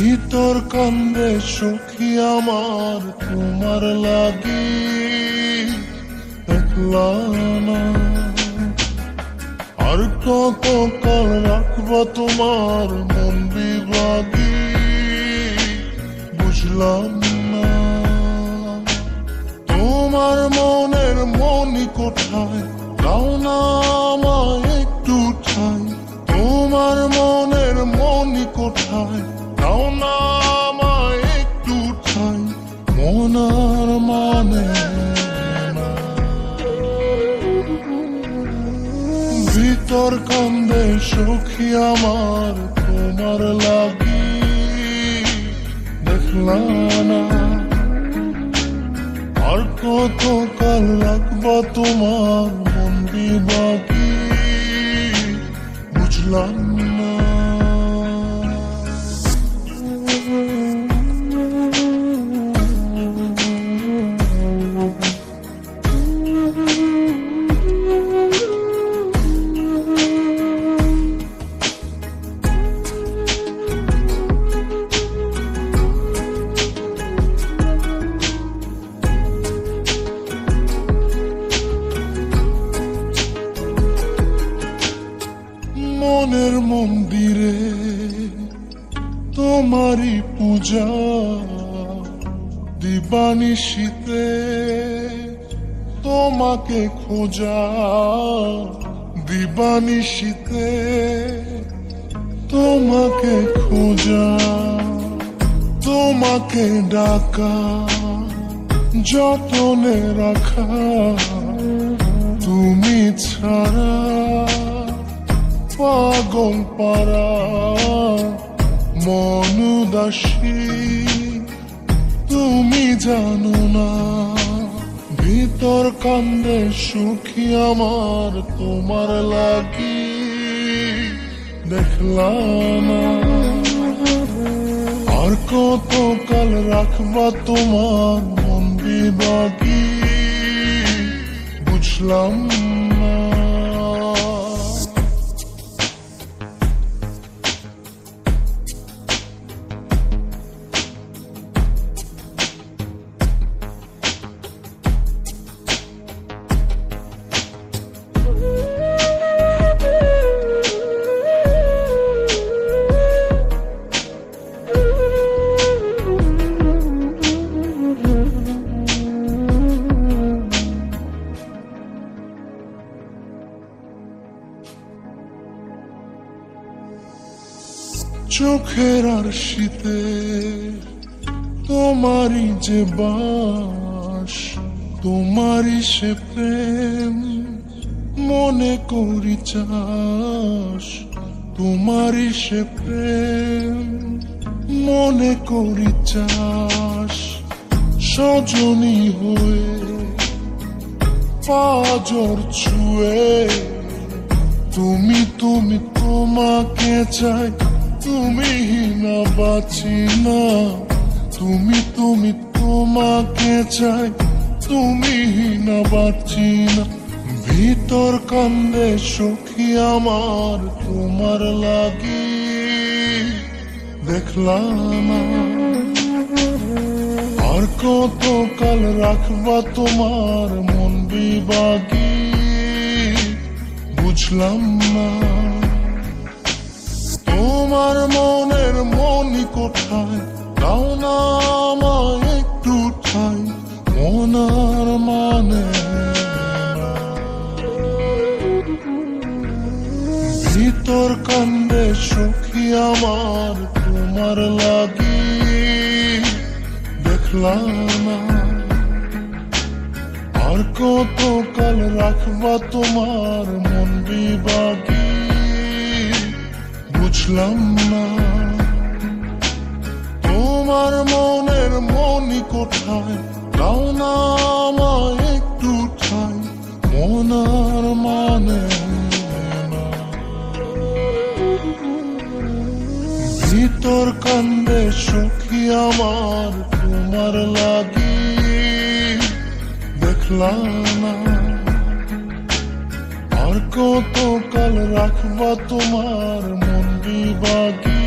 ভিতর কান্দে সখী আমার তোমার লাগি, দেখলা না আর কত কাল রাখবো তোমার মন বিভাগী, বুঝলাম না তোমার মনের মনি কোথায়, দাও না আমায় একটু ঠাই, তোমার মনের মনি কোথায়, দাও না আমায় একটু ঠাই, মন আর মানে ভিতর কান্দে সখী আমার তোমার লাগি, দেখলা না আর কত কাল রাখবা তোমার মন বিভাগী, বুঝলাম না মনের মন্দিরে তোমারই পূজা, দিবানিশীতে তোমাকে খোঁজা, দিবানিশীতে তোমাকে খোঁজা, তোমাকে ডাকা, যতনে রাখা, তুমি ছাড়া পাগল পারা মন উদাসী, তুমি জানো না ভিতর কান্দে সুখী আমার তোমার লাগি, দেখলা না আর কত কাল রাখবা তোমার মন বিভাগী, বুঝলাম না চোখের আর শীতে তোমারই যে বাস, তোমারই সে প্রেম মনে করি চাস, তোমারই সে প্রেম মনে করি চাস, সজনী হয়ে পাজর ছুঁয়ে তুমি তুমি তোমাকে চাই, তুমি না বাঁচি না, তুমি তুমি তোমাকে চাই, তুমি না বাঁচি না ভিতর কান্দে সখী আমার তোমার লাগি, দেখলা না আর কত কাল রাখবা তোমার মন বিভাগী, বুঝলাম না তোমার মনের মনি কোথায়, দাও না আমায় একটু ঠাই, মন আর মানে ভিতর কান্দে সখী আমার তোমার লাগি, দেখলা না আর কত কাল রাখবা তোমার মন বিভাগী, বুঝলাম না তোমার মনের মনি কোথায়, দাও না আমায় একটু ঠাই, মন আর মানে ভিতর কান্দে সখী আমার তোমার লাগি, দেখলা না আর কত কাল রাখবা তোমার মন বিভাগী,